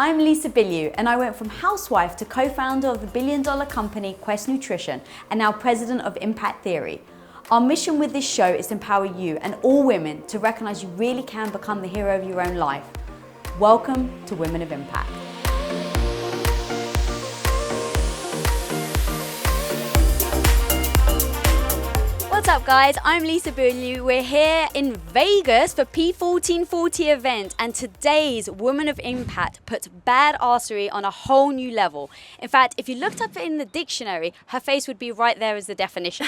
I'm Lisa Bilyeu, and I went from housewife to co-founder of the billion-dollar company Quest Nutrition and now president of Impact Theory. Our mission with this show is to empower you and all women to recognize you really can become the hero of your own life. Welcome to Women of Impact. What's up, guys? I'm Lisa Bilyeu. We're here in Vegas for P1440 event, and today's Woman of Impact puts badassery on a whole new level. In fact, if you looked up in the dictionary, her face would be right there as the definition.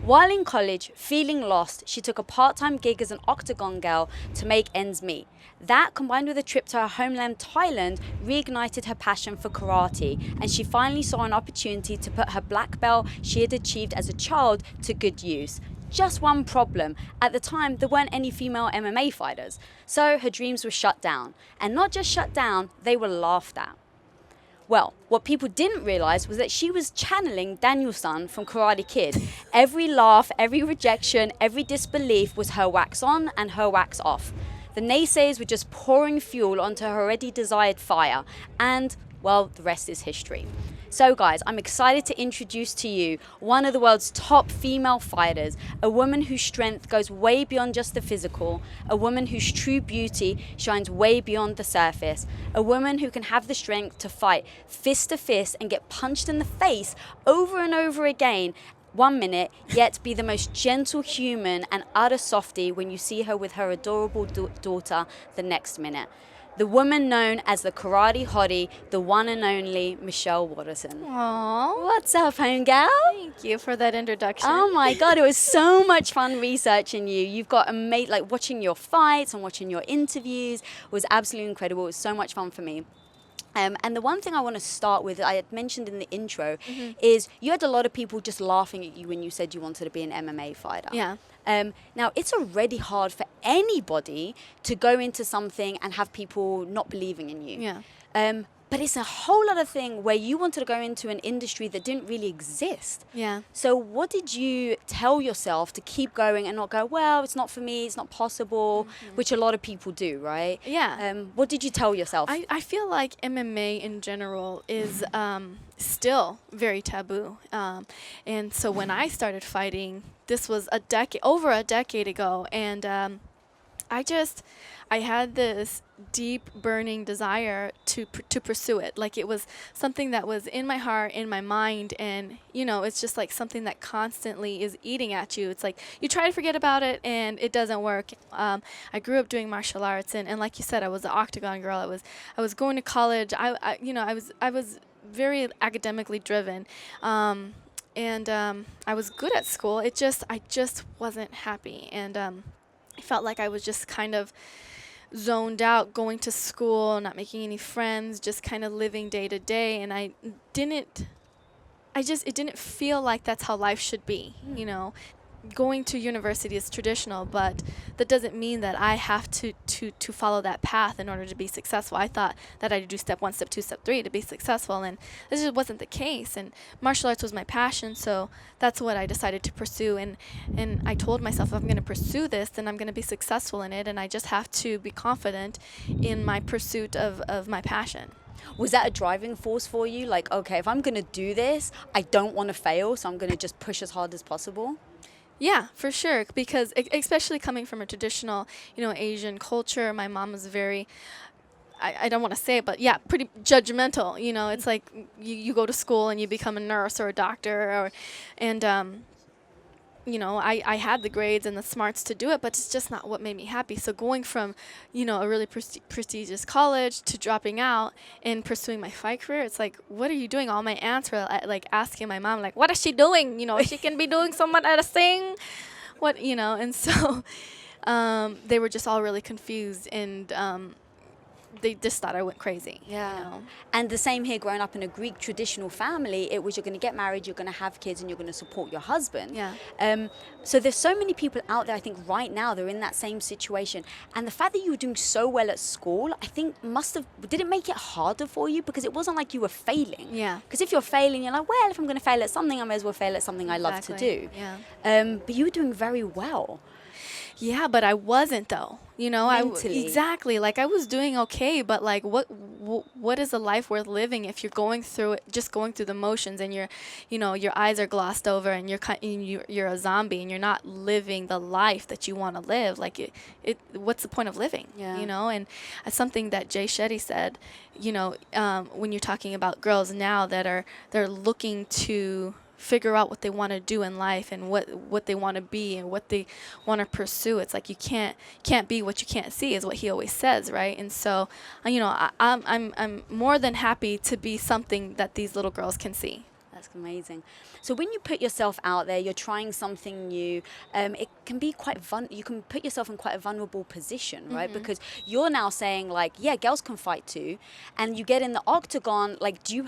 While in college, feeling lost, she took a part-time gig as an octagon girl to make ends meet. That, combined with a trip to her homeland, Thailand, reignited her passion for karate, and she finally saw an opportunity to put her black belt she had achieved as a child to good use. Just one problem. At the time, there weren't any female MMA fighters, so her dreams were shut down. And not just shut down, they were laughed at. Well, what people didn't realize was that she was channeling Daniel-san from Karate Kid. Every laugh, every rejection, every disbelief was her wax on and her wax off. The naysayers were just pouring fuel onto her already desired fire. And, well, the rest is history. So guys, I'm excited to introduce to you one of the world's top female fighters, a woman whose strength goes way beyond just the physical, a woman whose true beauty shines way beyond the surface, a woman who can have the strength to fight fist to fist and get punched in the face over and over again 1 minute, yet be the most gentle human and utter softie when you see her with her adorable daughter the next minute. The woman known as the karate hottie, the one and only Michelle Waterson. Aww. What's up, homegirl? Thank you for that introduction. Oh my God, it was so much fun researching you. You've got like watching your fights and watching your interviews was absolutely incredible. It was so much fun for me. And the one thing I want to start with, I had mentioned in the intro, is you had a lot of people just laughing at you when you said you wanted to be an MMA fighter. Yeah. Now, it's already hard for anybody to go into something and have people not believing in you. Yeah. But it's a whole other thing where you wanted to go into an industry that didn't really exist. Yeah. So what did you tell yourself to keep going and not go, well, it's not for me, it's not possible, which a lot of people do, right? Yeah. What did you tell yourself? I feel like MMA in general is still very taboo. And so when I started fighting, this was over a decade ago, and I had this deep burning desire to pursue it. Like, it was something that was in my heart, in my mind, and it's just like something that constantly is eating at you. It's like you try to forget about it and it doesn't work. I grew up doing martial arts, and like you said, I was an octagon girl. I was going to college. I was very academically driven. And I was good at school. I just wasn't happy, and I felt like I was just kind of zoned out, going to school, not making any friends, just kind of living day to day, and it didn't feel like that's how life should be. Going to university is traditional, but that doesn't mean that I have to follow that path in order to be successful. I thought that I had to do step 1, step 2, step 3 to be successful, and this just wasn't the case. And martial arts was my passion, so that's what I decided to pursue. And I told myself, if I'm going to pursue this, then I'm going to be successful in it, and I just have to be confident in my pursuit of my passion. Was that a driving force for you? Like, okay, if I'm going to do this, I don't want to fail, so I'm going to just push as hard as possible? Yeah, for sure, because especially coming from a traditional, Asian culture, my mom was very, I don't want to say it, but yeah, pretty judgmental. It's like you go to school and you become a nurse or a doctor, I had the grades and the smarts to do it, but it's just not what made me happy. So going from, a really prestigious college to dropping out and pursuing my fight career, it's like, what are you doing? All my aunts were like asking my mom, like, what is she doing? She can be doing so much other thing. And so they were just all really confused, and they just thought I went crazy. Yeah. And the same here, growing up in a Greek traditional family, it was you're going to get married, you're going to have kids, and you're going to support your husband. Yeah. So there's so many people out there, I think right now, they're in that same situation. And the fact that you were doing so well at school, I think did it make it harder for you? Because it wasn't like you were failing. Yeah. Because if you're failing, you're like, well, if I'm going to fail at something, I may as well fail at something I love to do. Yeah. But you were doing very well. Yeah, but I wasn't, though. You know, Mentally. exactly. Like I was doing okay, but like what is a life worth living if you're going through it, just going through the motions, and your eyes are glossed over, and you're a zombie, and you're not living the life that you want to live. Like what's the point of living? Yeah. You know, and something that Jay Shetty said, when you're talking about girls now they're looking to figure out what they want to do in life, and what they want to be, and what they want to pursue. It's like you can't be what you can't see, is what he always says, right? And so, I'm more than happy to be something that these little girls can see. That's amazing. So when you put yourself out there, you're trying something new. It can be quite you can put yourself in quite a vulnerable position, right? Because you're now saying like, yeah, girls can fight too, and you get in the octagon. Like, do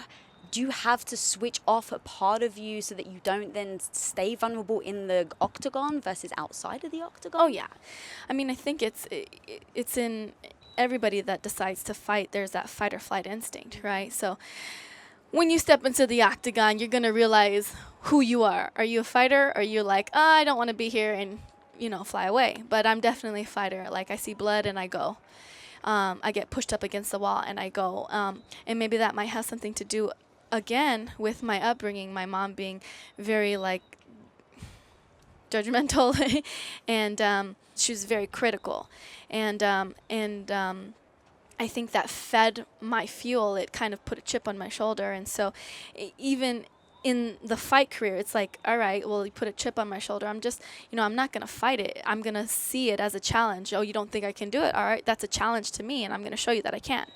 you have to switch off a part of you so that you don't then stay vulnerable in the octagon versus outside of the octagon? Oh yeah, I mean, I think it's in everybody that decides to fight. There's that fight or flight instinct, right? So when you step into the octagon, you're gonna realize who you are. Are you a fighter? Or are you like, oh, I don't want to be here, and fly away? But I'm definitely a fighter. Like I see blood and I go. I get pushed up against the wall and I go. And maybe that might have something to do, again, with my upbringing, my mom being very like judgmental and she was very critical, and I think that fed my fuel. It kind of put a chip on my shoulder, and so even in the fight career, it's like, all right, well, you put a chip on my shoulder. I'm just, I'm not going to fight it. I'm going to see it as a challenge. Oh, you don't think I can do it? All right, that's a challenge to me, and I'm going to show you that I can.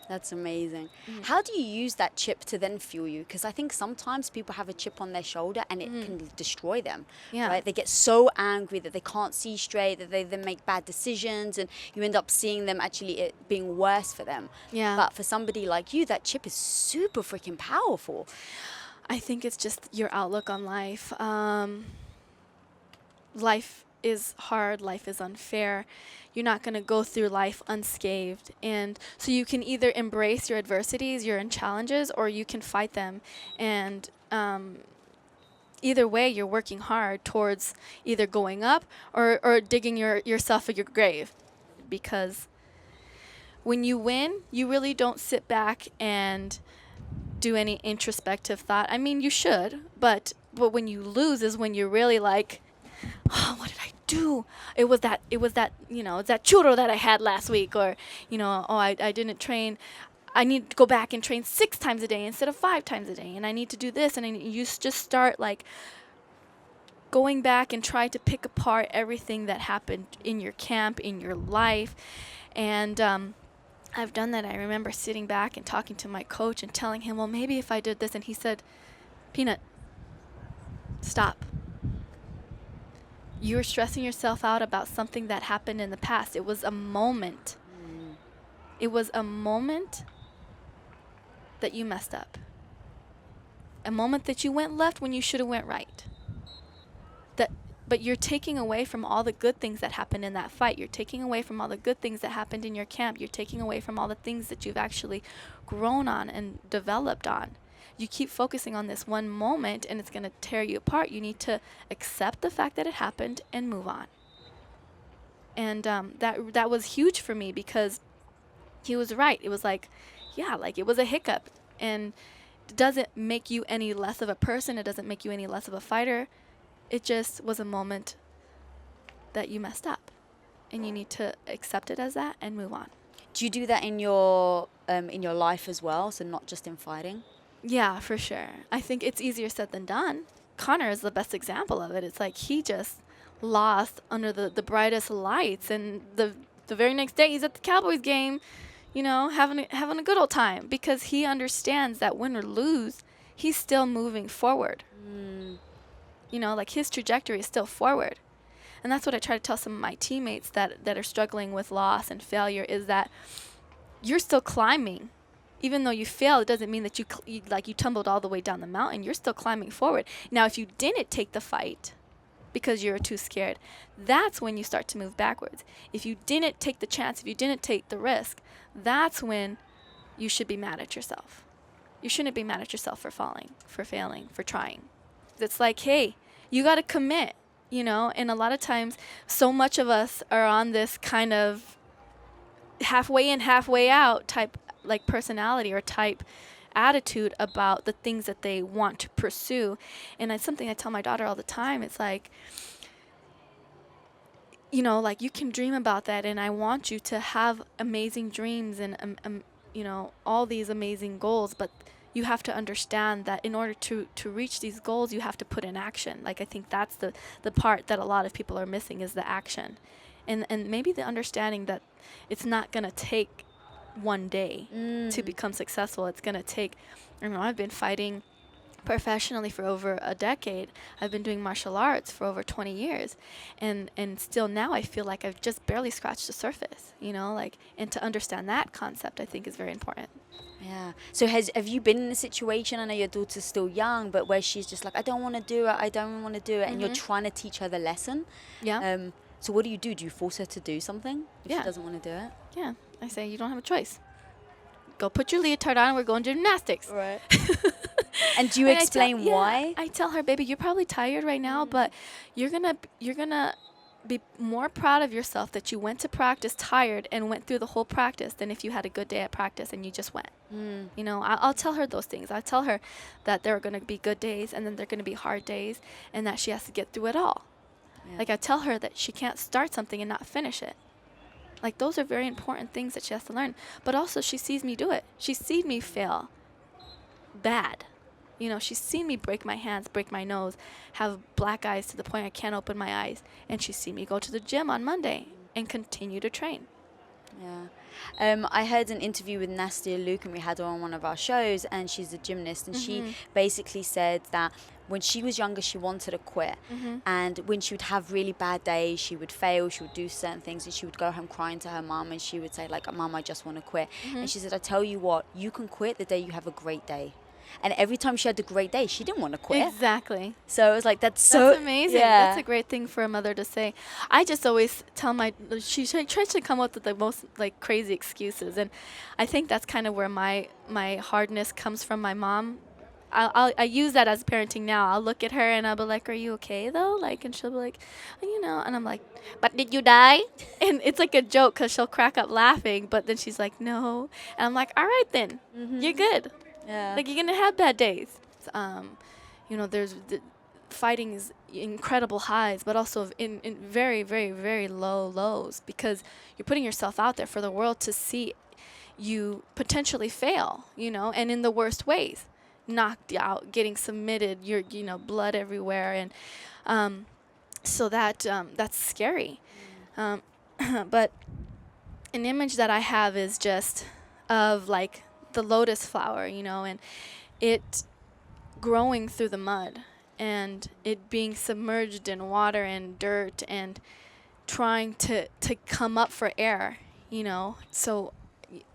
That's amazing. How do you use that chip to then fuel you? Because I think sometimes people have a chip on their shoulder and it can destroy them. Yeah. Right? They get so angry that they can't see straight, that they then make bad decisions, and you end up seeing them actually it being worse for them. Yeah. But for somebody like you, that chip is super freaking powerful. I think it's just your outlook on life. Life is hard. Life is unfair. You're not going to go through life unscathed. And so you can either embrace your adversities, your challenges, or you can fight them. And either way, you're working hard towards either going up or digging yourself in your grave. Because when you win, you really don't sit back and do any introspective thought. I mean, you should, but when you lose is when you're really like, oh, what did I do? It was that it's that churro that I had last week, or I didn't train. I need to go back and train 6 times a day instead of 5 times a day, and I need to do this, and you just start like going back and try to pick apart everything that happened in your camp, in your life. And I've done that. I remember sitting back and talking to my coach and telling him, well, maybe if I did this, and he said, Peanut, stop. You're stressing yourself out about something that happened in the past. It was a moment. It was a moment that you messed up. A moment that you went left when you should have went right. But you're taking away from all the good things that happened in that fight. You're taking away from all the good things that happened in your camp. You're taking away from all the things that you've actually grown on and developed on. You keep focusing on this one moment, and it's going to tear you apart. You need to accept the fact that it happened and move on. And that was huge for me, because he was right. It was like, yeah, like it was a hiccup. And it doesn't make you any less of a person. It doesn't make you any less of a fighter. It just was a moment that you messed up, and you need to accept it as that and move on. Do you do that in your life as well? So not just in fighting? Yeah, for sure. I think it's easier said than done. Connor is the best example of it. It's like he just lost under the brightest lights, and the very next day he's at the Cowboys game, having a good old time, because he understands that win or lose, he's still moving forward. Like his trajectory is still forward. And that's what I try to tell some of my teammates that are struggling with loss and failure, is that you're still climbing. Even though you failed, it doesn't mean that you tumbled all the way down the mountain. You're still climbing forward. Now, if you didn't take the fight because you were too scared, that's when you start to move backwards. If you didn't take the chance, if you didn't take the risk, that's when you should be mad at yourself. You shouldn't be mad at yourself for falling, for failing, for trying. It's like, hey, you got to commit. you know, and a lot of times so much of us are on this kind of halfway in, halfway out type like personality or type attitude about the things that they want to pursue. And it's something I tell my daughter all the time. It's like, you know, like you can dream about that, and I want you to have amazing dreams and you know, all these amazing goals, but you have to understand that in order to reach these goals, you have to put in action. Like, I think that's the part that a lot of people are missing, is the action. And maybe the understanding that it's not going to take one day to become successful. It's going to take, you know, I've been fighting professionally for over a decade. I've been doing martial arts for over 20 years. And still now I feel like I've just barely scratched the surface, you know, like, and to understand that concept, I think, is very important. Yeah. So have you been in a situation, I know your daughter's still young, but where she's just like, I don't want to do it, I don't want to do it, and you're trying to teach her the lesson? Yeah. So what do? Do you force her to do something if Yeah. she doesn't want to do it? Yeah. I say, you don't have a choice. Go put your leotard on, we're going to gymnastics. Right. And do you explain why? I tell her, baby, you're probably tired right now, but you're gonna be more proud of yourself that you went to practice tired and went through the whole practice than if you had a good day at practice and you just went. You know, I'll tell her those things. I'll tell her that there are going to be good days and then there are going to be hard days, and that she has to get through it all. Yeah. Like, I tell her that she can't start something and not finish it. Like, those are very important things that she has to learn. But also, she sees me do it. She's seen me fail bad. You know, she's seen me break my hands, break my nose, have black eyes to the point I can't open my eyes. And she's seen me go to the gym on Monday and continue to train. Yeah. I heard an interview with Nastia Luke, and we had her on one of our shows, and she's a gymnast, and she basically said that when she was younger, she wanted to quit. And when she would have really bad days, she would fail, she would do certain things, and she would go home crying to her mom, and she would say, like, Mom, I just want to quit. And she said, I tell you what, you can quit the day you have a great day. And every time she had a great day, she didn't want to quit. Exactly. So it was like, that's amazing. Yeah. That's a great thing for a mother to say. I just always tell she tries to come up with the most like crazy excuses, and I think that's kind of where my hardness comes from. My mom, I use that as parenting now. I'll look at her and I'll be like, "Are you okay though?" Like, and she'll be like, "Oh, you know," and I'm like, "But did you die?" And it's like a joke because she'll crack up laughing, but then she's like, "No," and I'm like, "All right then, you're good." Yeah. Like, you're going to have bad days. You know, fighting is incredible highs, but also in very, very, very low lows, because you're putting yourself out there for the world to see you potentially fail, you know, and in the worst ways. Knocked out, getting submitted, you know, blood everywhere. And so that's scary. But an image that I have is just of, like, the lotus flower, you know, and it growing through the mud, and it being submerged in water and dirt and trying to come up for air, you know. So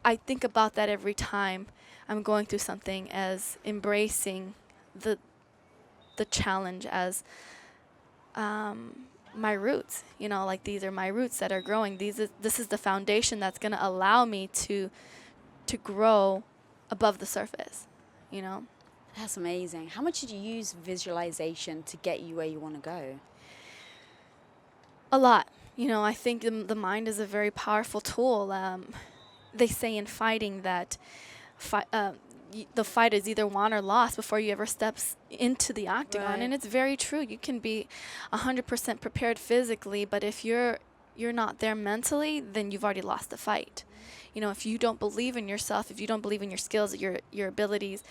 I think about that every time I'm going through something, as embracing the challenge as my roots, you know, like, these are my roots that are growing. This is the foundation that's going to allow me to grow above the surface, you know. That's amazing. How much did you use visualization to get you where you want to go? A lot. You know, I think the mind is a very powerful tool. They say in fighting that the fight is either won or lost before you ever steps into the octagon. Right. And it's very true. You can be 100% prepared physically, but if you're not there mentally, then you've already lost the fight. You know, if you don't believe in yourself, if you don't believe in your skills, your abilities,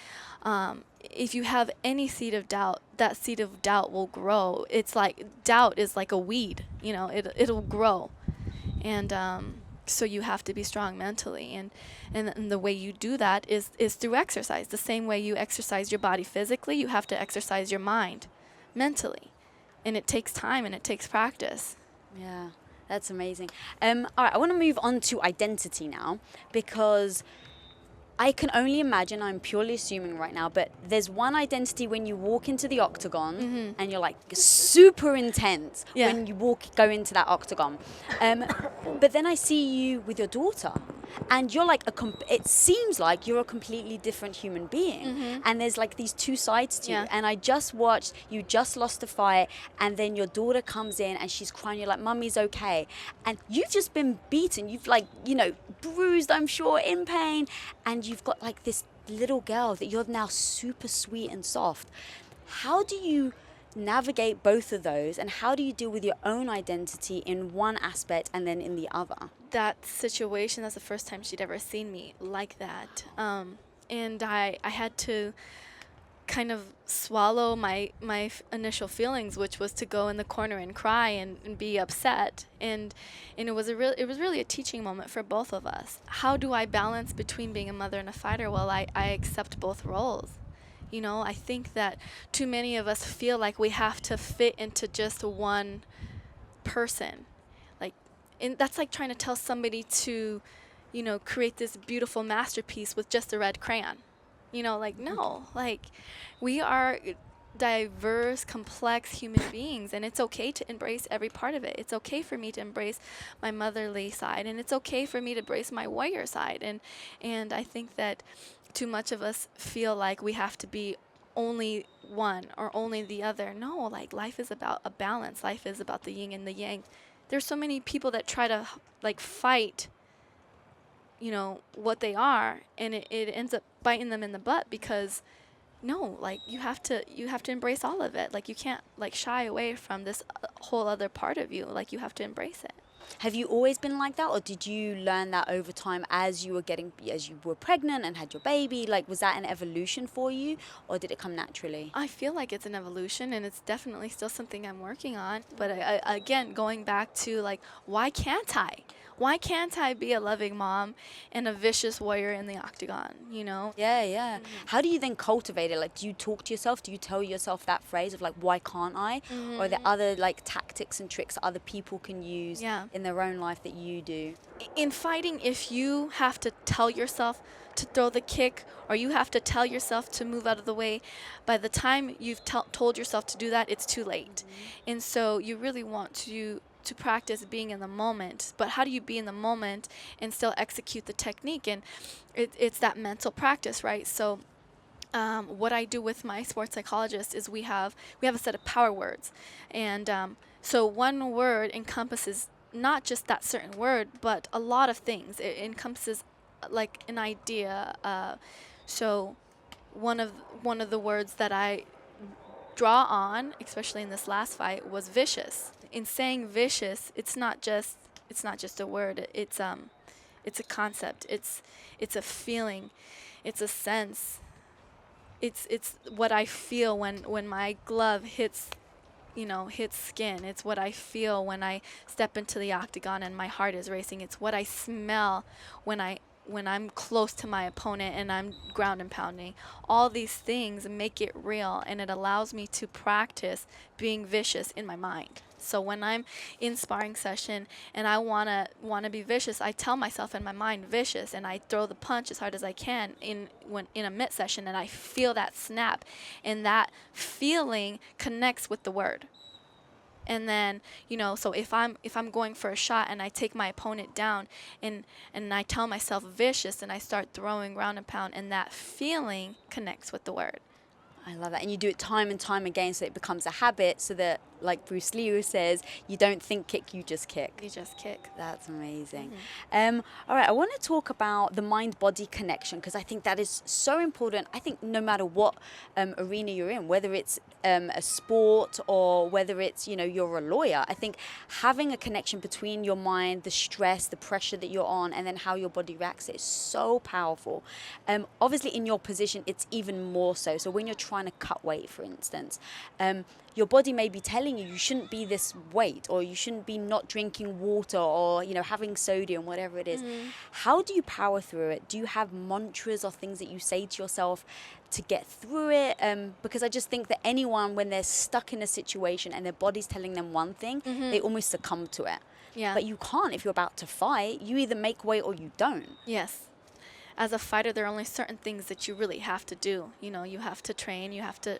if you have any seed of doubt, that seed of doubt will grow. It's like, doubt is like a weed, you know, it'll grow. And so you have to be strong mentally. And the way you do that is through exercise. The same way you exercise your body physically, you have to exercise your mind mentally. And it takes time and it takes practice. Yeah. That's amazing. All right, I want to move on to identity now, because I can only imagine, I'm purely assuming right now, but there's one identity when you walk into the octagon and you're like super intense when you go into that octagon. But then I see you with your daughter, and you're like it seems like you're a completely different human being, and there's like these two sides to you. And I just watched, you just lost a fight, and then your daughter comes in and she's crying, you're like, Mummy's okay, and you've just been beaten, you've like, you know, bruised, I'm sure, in pain, and you've got like this little girl that you're now super sweet and soft. How do you navigate both of those, and how do you deal with your own identity in one aspect and then in the other? That situation, that's the first time she'd ever seen me like that. And I had to kind of swallow my initial feelings, which was to go in the corner and cry and be upset. And it was really a teaching moment for both of us. How do I balance between being a mother and a fighter? Well, I accept both roles. You know, I think that too many of us feel like we have to fit into just one person. Like, and that's like trying to tell somebody to, you know, create this beautiful masterpiece with just a red crayon. You know, like, no, like, we are diverse, complex human beings, and it's okay to embrace every part of it. It's okay for me to embrace my motherly side, and it's okay for me to embrace my warrior side. And I think that too much of us feel like we have to be only one or only the other. No, like, life is about a balance. Life is about the yin and the yang. There's so many people that try to like fight, you know, what they are, and it ends up biting them in the butt, because no, like, you have to embrace all of it. Like, you can't like shy away from this whole other part of you. Like, you have to embrace it. Have you always been like that, or did you learn that over time as you were pregnant and had your baby? Like, was that an evolution for you, or did it come naturally? I feel like it's an evolution, and it's definitely still something I'm working on. But again, going back to like, why can't I? Why can't I be a loving mom and a vicious warrior in the octagon, you know? Yeah. How do you then cultivate it? Like, do you talk to yourself? Do you tell yourself that phrase of like, why can't I? Or are there other like tactics and tricks other people can use in their own life that you do? In fighting, if you have to tell yourself to throw the kick, or you have to tell yourself to move out of the way, by the time you've told yourself to do that, it's too late. And so you really want to practice being in the moment. But how do you be in the moment and still execute the technique? And it's that mental practice, right? So what I do with my sports psychologist is we have a set of power words, and so one word encompasses not just that certain word, but a lot of things. It encompasses like an idea. So one of the words that I draw on, especially in this last fight, was vicious. In saying vicious, it's not just a word. It's a concept. It's a feeling. It's a sense. It's what I feel when my glove hits skin. It's what I feel when I step into the octagon and my heart is racing. It's what I smell when I'm close to my opponent and I'm ground and pounding. All these things make it real, and it allows me to practice being vicious in my mind. So when I'm in sparring session and I wanna be vicious, I tell myself in my mind vicious, and I throw the punch as hard as I can in a mitt session, and I feel that snap, and that feeling connects with the word. And then, so if I'm going for a shot and I take my opponent down and I tell myself vicious and I start throwing ground and pound, and that feeling connects with the word. I love that. And you do it time and time again, so it becomes a habit, so that, like Bruce Lee says, you don't think kick, you just kick. You just kick. That's amazing. All right, I want to talk about the mind-body connection, because I think that is so important. I think no matter what arena you're in, whether it's a sport or whether it's, you're a lawyer, I think having a connection between your mind, the stress, the pressure that you're on, and then how your body reacts is so powerful. Obviously, in your position, it's even more so. So when you're trying to cut weight, for instance, your body may be telling you shouldn't be this weight, or you shouldn't be not drinking water, or having sodium, whatever it is. How do you power through it? Do you have mantras or things that you say to yourself to get through it? Because I just think that anyone, when they're stuck in a situation and their body's telling them one thing, they almost succumb to it. But you can't. If you're about to fight, you either make weight or you don't. Yes. As a fighter, there are only certain things that you really have to do. You have to train, you have to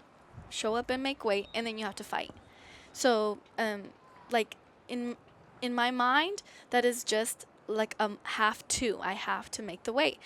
show up and make weight, and then you have to fight. So like in my mind, that is just I have to make the weight.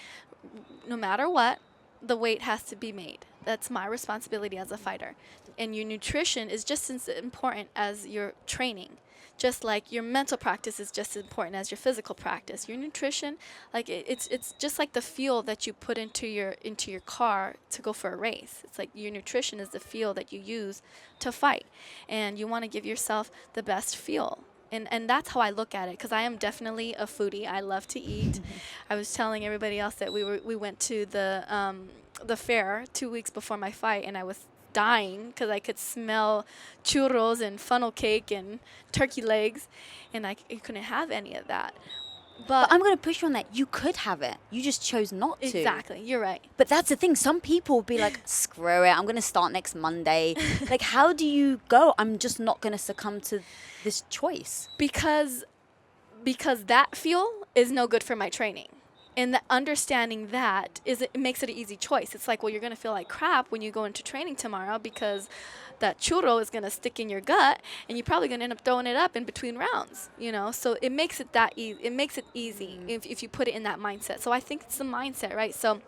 No matter what, the weight has to be made. That's my responsibility as a fighter. And your nutrition is just as important as your training. Just like your mental practice is just as important as your physical practice. Your nutrition, like it's just like the fuel that you put into your car to go for a race. It's like your nutrition is the fuel that you use to fight, and you want to give yourself the best fuel. And that's how I look at it, because I am definitely a foodie. I love to eat. I was telling everybody else that we went to the fair 2 weeks before my fight, and I was dying because I could smell churros and funnel cake and turkey legs, and I couldn't have any of that. But I'm going to push you on that. You could have it. You just chose not to. Exactly. You're right. But that's the thing. Some people will be like, screw it. I'm going to start next Monday. Like, how do you go? I'm just not going to succumb to this choice. Because that fuel is no good for my training. And understanding that it makes it an easy choice. It's like, well, you're going to feel like crap when you go into training tomorrow because that churro is going to stick in your gut, and you're probably going to end up throwing it up in between rounds, you know? So it makes it that easy. It makes it easy if you put it in that mindset. So I think it's the mindset, right? So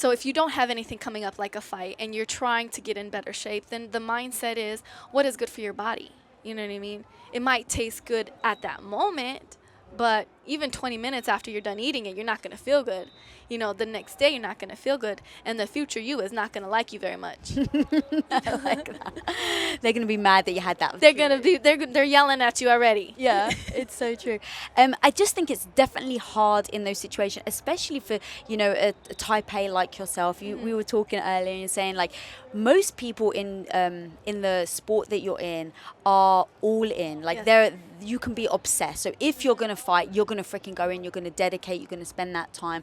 if you don't have anything coming up like a fight and you're trying to get in better shape, then the mindset is, what is good for your body? You know what I mean? It might taste good at that moment, but even 20 minutes after you're done eating it, you're not going to feel good. You know, the next day you're not going to feel good, and the future you is not going to like you very much. I like that. They're going to be mad that you had that. They're yelling at you already. Yeah, it's so true. I just think it's definitely hard in those situations, especially for, you know, a type A like yourself. We were talking earlier and you're saying, like, most people in the sport that you're in are all in. Like, Yes. you can be obsessed. So if you're going to fight, you're going to freaking go in, you're going to dedicate, you're going to spend that time.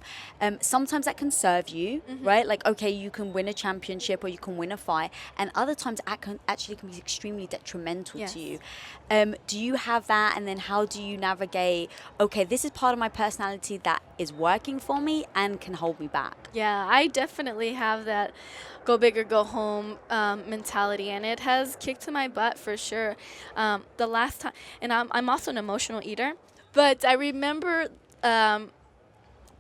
Sometimes that can serve you, right? Like, okay, you can win a championship or you can win a fight, and other times that can be extremely detrimental Yes. to you. Do you have that? And then how do you navigate, okay, this is part of my personality that is working for me and can hold me back? Yeah, I definitely have that go big or go home mentality, and it has kicked my butt for sure. The last time, and I'm also an emotional eater, but I remember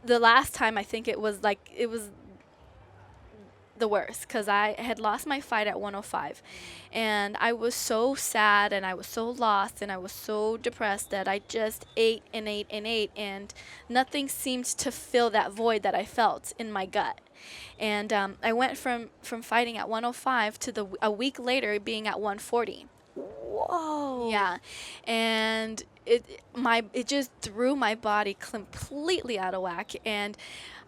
the last time, I think it was the worst, because I had lost my fight at 105, and I was so sad and I was so lost and I was so depressed that I just ate and ate and ate, and nothing seemed to fill that void that I felt in my gut. And I went from fighting at 105 to a week later being at 140. Whoa. Yeah, and it just threw my body completely out of whack, and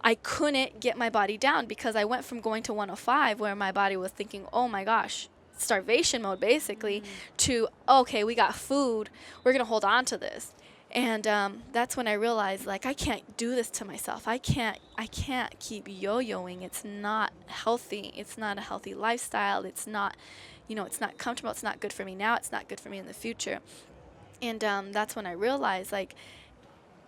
I couldn't get my body down, because I went from going to 105, where my body was thinking, oh my gosh, starvation mode basically, to, okay, we got food, we're gonna hold on to this. And that's when I realized, like, I can't do this to myself. I can't keep yo-yoing. It's not healthy. It's not a healthy lifestyle. It's not, it's not comfortable. It's not good for me now. It's not good for me in the future. And that's when I realized, like,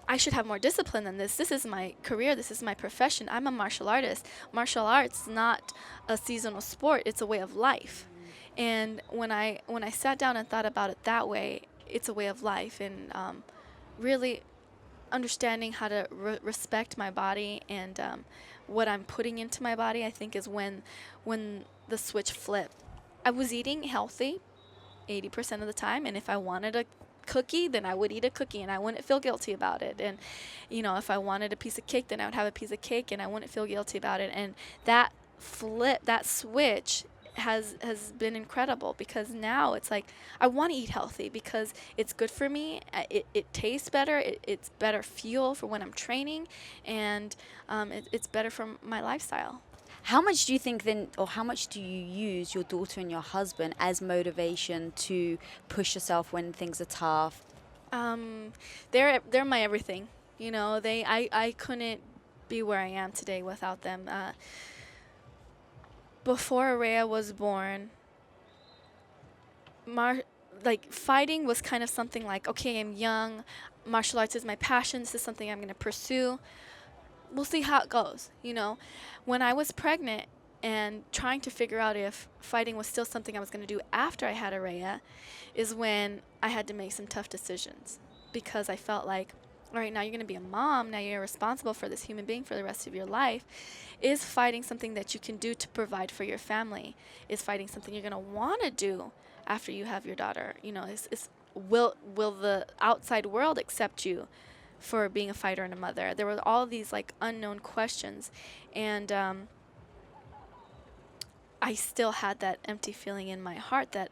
I should have more discipline than this. This is my career. This is my profession. I'm a martial artist. Martial arts is not a seasonal sport. It's a way of life. And when I sat down and thought about it that way, it's a way of life. And really understanding how to respect my body and what I'm putting into my body, I think, is when the switch flipped. I was eating healthy 80% of the time, and if I wanted a cookie, then I would eat a cookie and I wouldn't feel guilty about it. And if I wanted a piece of cake, then I would have a piece of cake and I wouldn't feel guilty about it. And that switch has been incredible, because now it's like I want to eat healthy because it's good for me. It tastes better. It's better fuel for when I'm training, and it's better for my lifestyle. How much do you think then, or how much do you use your daughter and your husband as motivation to push yourself when things are tough? They're my everything. I couldn't be where I am today without them. Before Araya was born, fighting was kind of something like, okay, I'm young, martial arts is my passion, this is something I'm going to pursue. We'll see how it goes. When I was pregnant and trying to figure out if fighting was still something I was going to do after I had Araya, is when I had to make some tough decisions, because I felt like all right, now you're going to be a mom, now you're responsible for this human being for the rest of your life, is fighting something that you can do to provide for your family, is fighting something you're going to want to do after you have your daughter. You know, will the outside world accept you for being a fighter and a mother? There were all these like unknown questions, and I still had that empty feeling in my heart that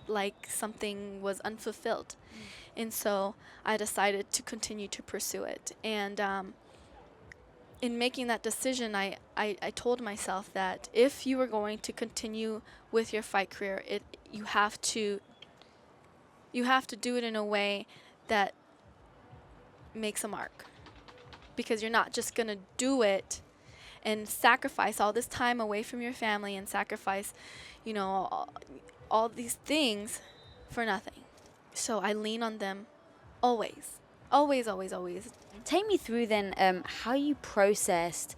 like something was unfulfilled. And so I decided to continue to pursue it. And in making that decision, I told myself that if you were going to continue with your fight career, you have to do it in a way that makes a mark. Because you're not just going to do it and sacrifice all this time away from your family and sacrifice, you know, all these things for nothing. So I lean on them always. Always, always, always. Take me through then how you processed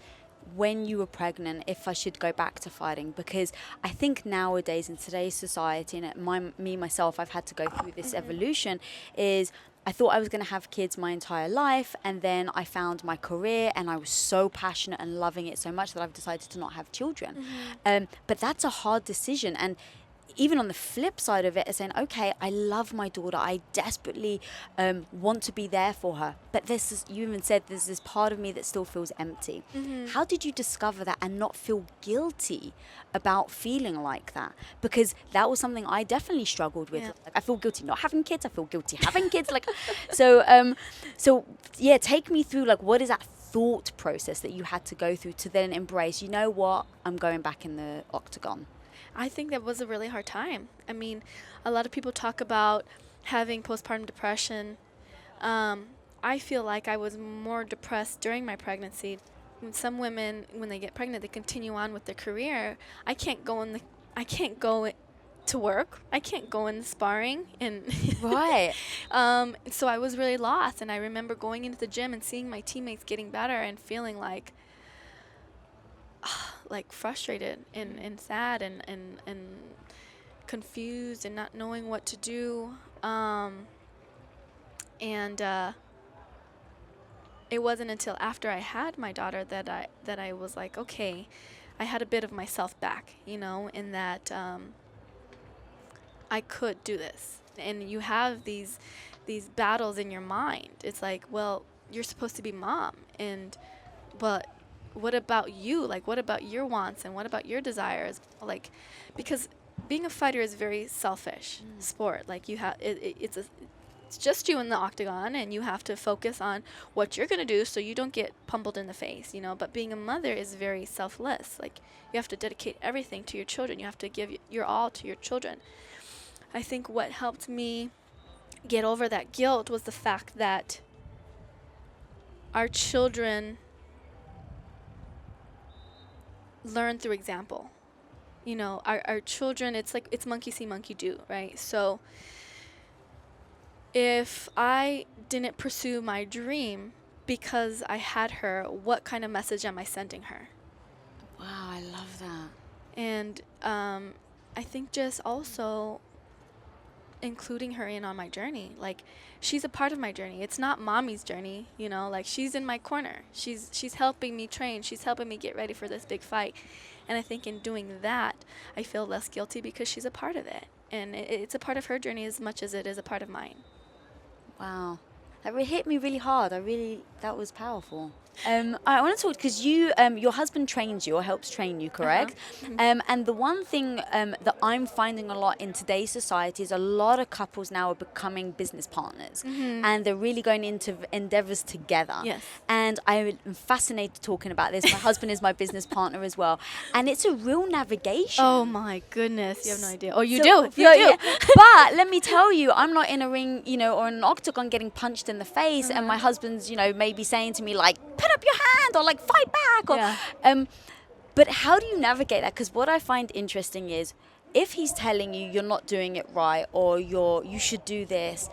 when you were pregnant, if I should go back to fighting, because I think nowadays in today's society, and myself, I've had to go through this evolution, is I thought I was going to have kids my entire life, and then I found my career and I was so passionate and loving it so much that I've decided to not have children. But that's a hard decision. And even on the flip side of it, is saying, okay, I love my daughter. I desperately want to be there for her. But you even said there's this part of me that still feels empty. How did you discover that and not feel guilty about feeling like that? Because that was something I definitely struggled with. Yeah. Like, I feel guilty not having kids. I feel guilty having kids. Like, so yeah, take me through, like, what is that thought process that you had to go through to then embrace, you know what, I'm going back in the octagon? I think that was a really hard time. I mean, a lot of people talk about having postpartum depression. I feel like I was more depressed during my pregnancy. Some women, when they get pregnant, they continue on with their career. I can't go to work. I can't go in sparring, and Right. so I was really lost. And I remember going into the gym and seeing my teammates getting better and feeling like frustrated and sad and confused and not knowing what to do. It wasn't until after I had my daughter that I was like, okay, I had a bit of myself back, you know, in that I could do this. And you have these battles in your mind. It's like, well, you're supposed to be mom, but what about you? Like, what about your wants and what about your desires? Like, because being a fighter is very selfish sport. Like, you have it's just you in the octagon, and you have to focus on what you're gonna do so you don't get pummeled in the face, you know. But being a mother is very selfless. Like, you have to dedicate everything to your children. You have to give your all to your children. I think what helped me get over that guilt was the fact that our children learn through example. You know, our children, it's like, it's monkey see, monkey do, right? So if I didn't pursue my dream because I had her, what kind of message am I sending her? Wow, I love that. And I think just also including her in on my journey. Like, she's a part of my journey. It's not mommy's journey, you know, like, she's in my corner. She's helping me train. She's helping me get ready for this big fight. And I think in doing that, I feel less guilty because she's a part of it. And it's a part of her journey as much as it is a part of mine. Wow. That hit me really hard. That was powerful. I want to talk, because your husband trains you or helps train you, correct? And the one thing that I'm finding a lot in today's society is a lot of couples now are becoming business partners, and they're really going into endeavors together. Yes. And I'm fascinated talking about this. My husband is my business partner as well, and it's a real navigation. Oh my goodness, you have no idea. Oh, you So- do. You do. yeah. But let me tell you, I'm not in a ring, you know, or an octagon getting punched in the face, and my husband's, you know, maybe saying to me like, put up your hand, or like, fight back, or Yeah. but how do you navigate that? Because what I find interesting is, if he's telling you you're not doing it right, or you should do this,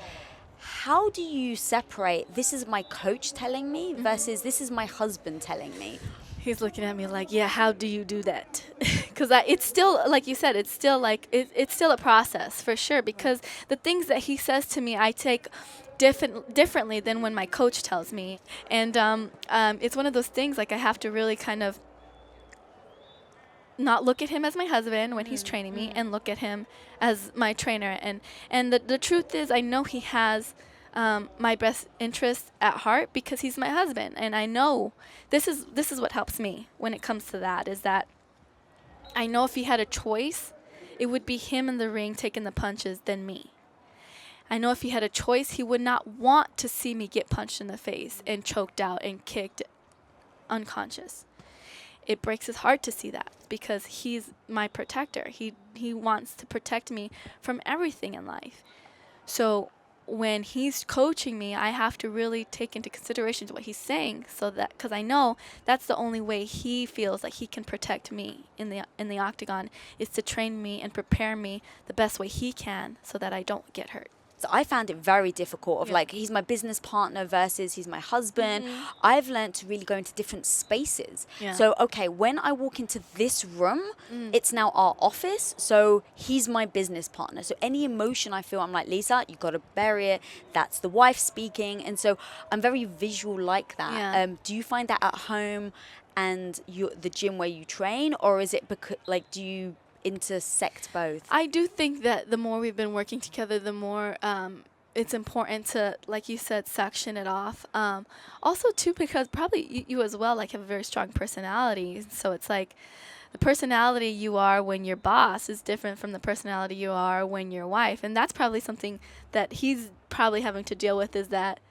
how do you separate, this is my coach telling me versus this is my husband telling me? He's looking at me like, yeah, how do you do that? Because it's still, like you said, it's still like, it's still a process for sure. Because the things that he says to me, I take differently than when my coach tells me. And it's one of those things, like I have to really kind of not look at him as my husband when he's training me, and look at him as my trainer. And the truth is, I know he has my best interests at heart because he's my husband. And I know this is what helps me when it comes to that, is that I know if he had a choice, it would be him in the ring taking the punches than me. I know if he had a choice, he would not want to see me get punched in the face and choked out and kicked unconscious. It breaks his heart to see that because he's my protector. He wants to protect me from everything in life. So when he's coaching me, I have to really take into consideration what he's saying, so that, because I know that's the only way he feels like he can protect me in the octagon, is to train me and prepare me the best way he can so that I don't get hurt. So I found it very difficult of like, he's my business partner versus he's my husband. I've learned to really go into different spaces. So, okay, when I walk into this room, it's now our office. So he's my business partner. So any emotion I feel, I'm like, Lisa, you got to bury it. That's the wife speaking. And so I'm very visual like that. Do you find that at home and the gym where you train, or is it because, like, do you intersect both? I do think that the more we've been working together, the more it's important to, like you said, section it off. Also, too, because probably you as well, like, have a very strong personality. So it's like the personality you are when you're boss is different from the personality you are when you're wife. And that's probably something that he's probably having to deal with, is that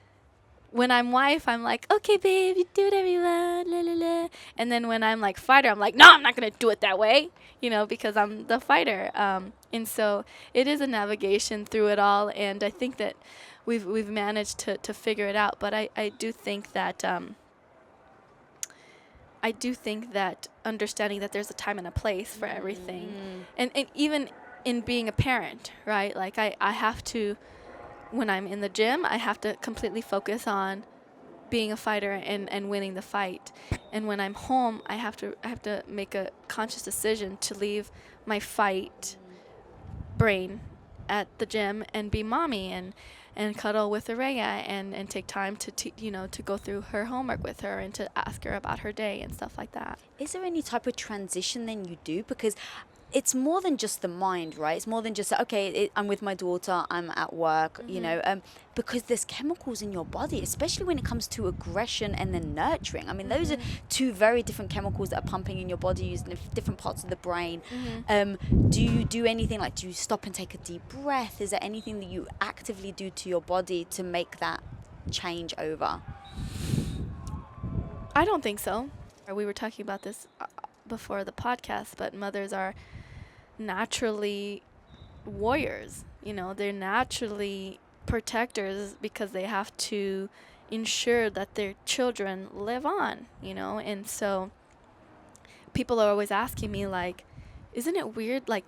when I'm wife, I'm like, okay, babe, you do whatever you want, la, la, la. And then when I'm like fighter, I'm like, no, I'm not going to do it that way, because I'm the fighter. And so it is a navigation through it all. And I think that we've managed to figure it out. But I do think that understanding that there's a time and a place for everything. And even in being a parent, right? Like I have to, when I'm in the gym, I have to completely focus on being a fighter and winning the fight. And when I'm home, I have to make a conscious decision to leave my fight brain at the gym and be mommy and cuddle with Araya and take time to go through her homework with her and to ask her about her day and stuff like that. Is there any type of transition then you do? Because it's more than just the mind, right? It's more than just, okay, I'm with my daughter, I'm at work, because there's chemicals in your body, especially when it comes to aggression and then nurturing. I mean, those are two very different chemicals that are pumping in your body using different parts of the brain. Do you do anything, like, do you stop and take a deep breath? Is there anything that you actively do to your body to make that change over? I don't think so. We were talking about this before the podcast, but mothers are naturally warriors. They're naturally protectors because they have to ensure that their children live on, and so people are always asking me, like, isn't it weird, like,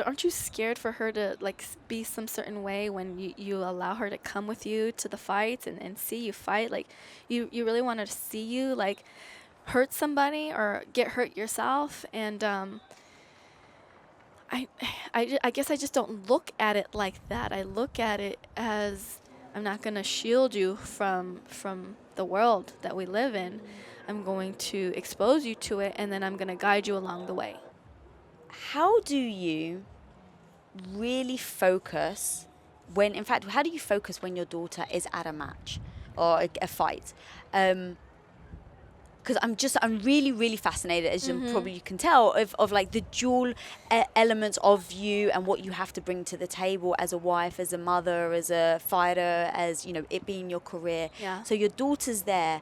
aren't you scared for her to, like, be some certain way when you allow her to come with you to the fights and see you fight? Like, you really want her to see you, like, hurt somebody or get hurt yourself? And I guess I just don't look at it like that. I look at it as, I'm not going to shield you from the world that we live in. I'm going to expose you to it, and then I'm going to guide you along the way. How do you really focus how do you focus when your daughter is at a match or a fight? Because I'm really, really fascinated, as you probably can tell, of like the dual elements of you and what you have to bring to the table as a wife, as a mother, as a fighter, as, it being your career. Yeah. So your daughter's there.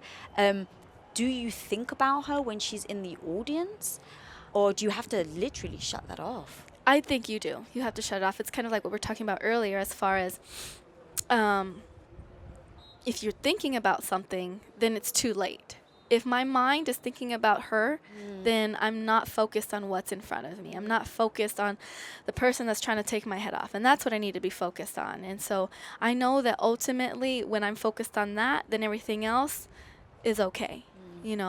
Do you think about her when she's in the audience, or do you have to literally shut that off? I think you do. You have to shut it off. It's kind of like what we were talking about earlier, as far as if you're thinking about something, then it's too late. If my mind is thinking about her, then I'm not focused on what's in front of me. I'm not focused on the person that's trying to take my head off. And that's what I need to be focused on. And so I know that ultimately when I'm focused on that, then everything else is okay.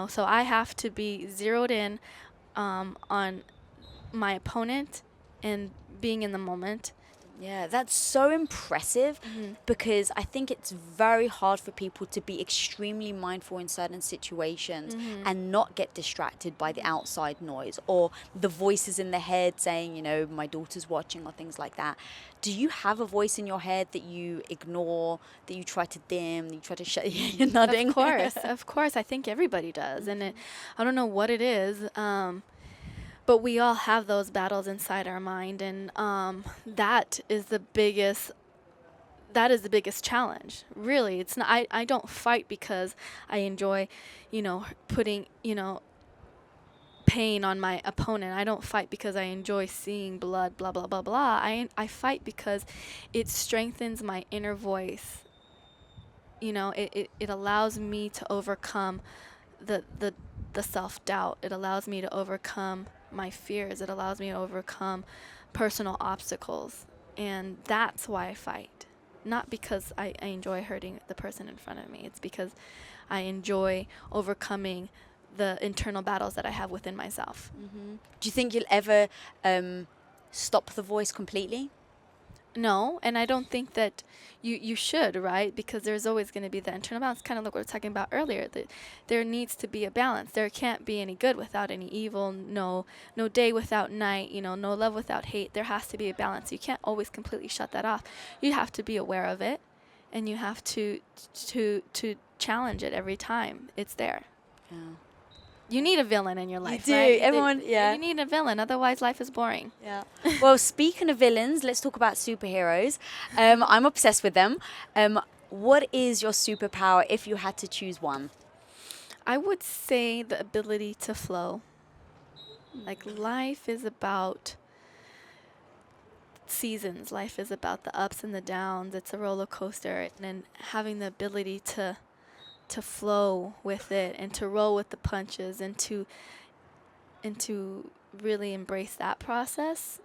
So I have to be zeroed in on my opponent and being in the moment, Yeah, that's so impressive because I think it's very hard for people to be extremely mindful in certain situations and not get distracted by the outside noise or the voices in the head saying, you know, my daughter's watching or things like that. Do you have a voice in your head that you ignore, that you try to dim, that you try to shut? You're nodding. Of course. I think everybody does. And I don't know what it is. But we all have those battles inside our mind, and that is the biggest challenge. Really, it's not. I don't fight because I enjoy, putting pain on my opponent. I don't fight because I enjoy seeing blood. Blah blah blah blah. I fight because it strengthens my inner voice. It allows me to overcome the self-doubt. It allows me to overcome my fears. It allows me to overcome personal obstacles. And that's why I fight. Not because I enjoy hurting the person in front of me. It's because I enjoy overcoming the internal battles that I have within myself. Do you think you'll ever stop the voice completely? No, and I don't think that you should, right? Because there's always going to be the internal balance, kind of like what we were talking about earlier, that there needs to be a balance. There can't be any good without any evil, no day without night, no love without hate. There has to be a balance. You can't always completely shut that off. You have to be aware of it, and you have to challenge it every time it's there. Yeah. You need a villain in your life, You do. right? Everyone, yeah. You need a villain, otherwise life is boring. Yeah. Well, speaking of villains, let's talk about superheroes. I'm obsessed with them. What is your superpower if you had to choose one? I would say the ability to flow. Like, life is about seasons. Life is about the ups and the downs. It's a roller coaster. And then having the ability to flow with it and to roll with the punches and to really embrace that process,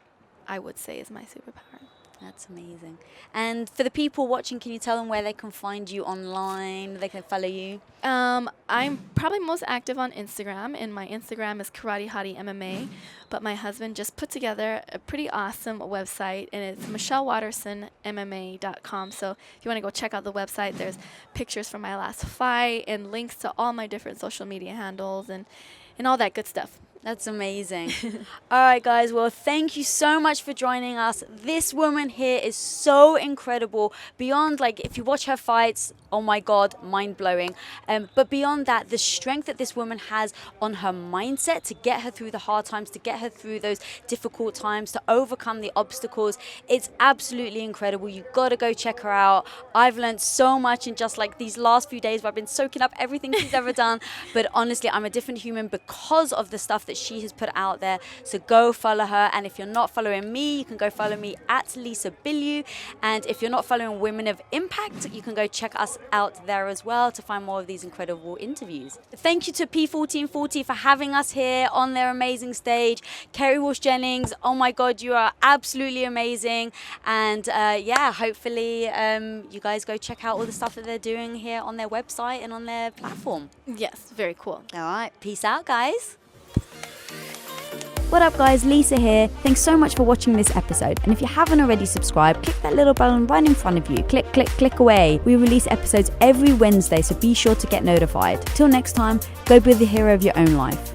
I would say is my superpower. That's amazing. And for the people watching, can you tell them where they can find you online, they can follow you? I'm probably most active on Instagram, and my Instagram is Karate Hottie MMA. But my husband just put together a pretty awesome website, and it's MichelleWatersonMMA.com. So if you want to go check out the website, there's pictures from my last fight and links to all my different social media handles and all that good stuff. That's amazing. All right, guys. Well, thank you so much for joining us. This woman here is so incredible. Beyond, like, if you watch her fights, oh my God, mind-blowing. But beyond that, the strength that this woman has on her mindset to get her through the hard times, to get her through those difficult times, to overcome the obstacles, it's absolutely incredible. You've got to go check her out. I've learned so much in just like these last few days where I've been soaking up everything she's ever done. But honestly, I'm a different human because of the stuff that she has put out there. So go follow her. And if you're not following me, you can go follow me at Lisa Bilyeu. And if you're not following Women of Impact, you can go check us out there as well to find more of these incredible interviews. Thank you to P1440 for having us here on their amazing stage. Kerry Walsh-Jennings, oh my God, you are absolutely amazing. And yeah, hopefully you guys go check out all the stuff that they're doing here on their website and on their platform. Yes, very cool. All right, peace out, guys. What up, guys? Lisa here. Thanks so much for watching this episode. And if you haven't already subscribed, click that little button right in front of you. Click, click, click away. We release episodes every Wednesday, so be sure to get notified. Till next time, go be the hero of your own life.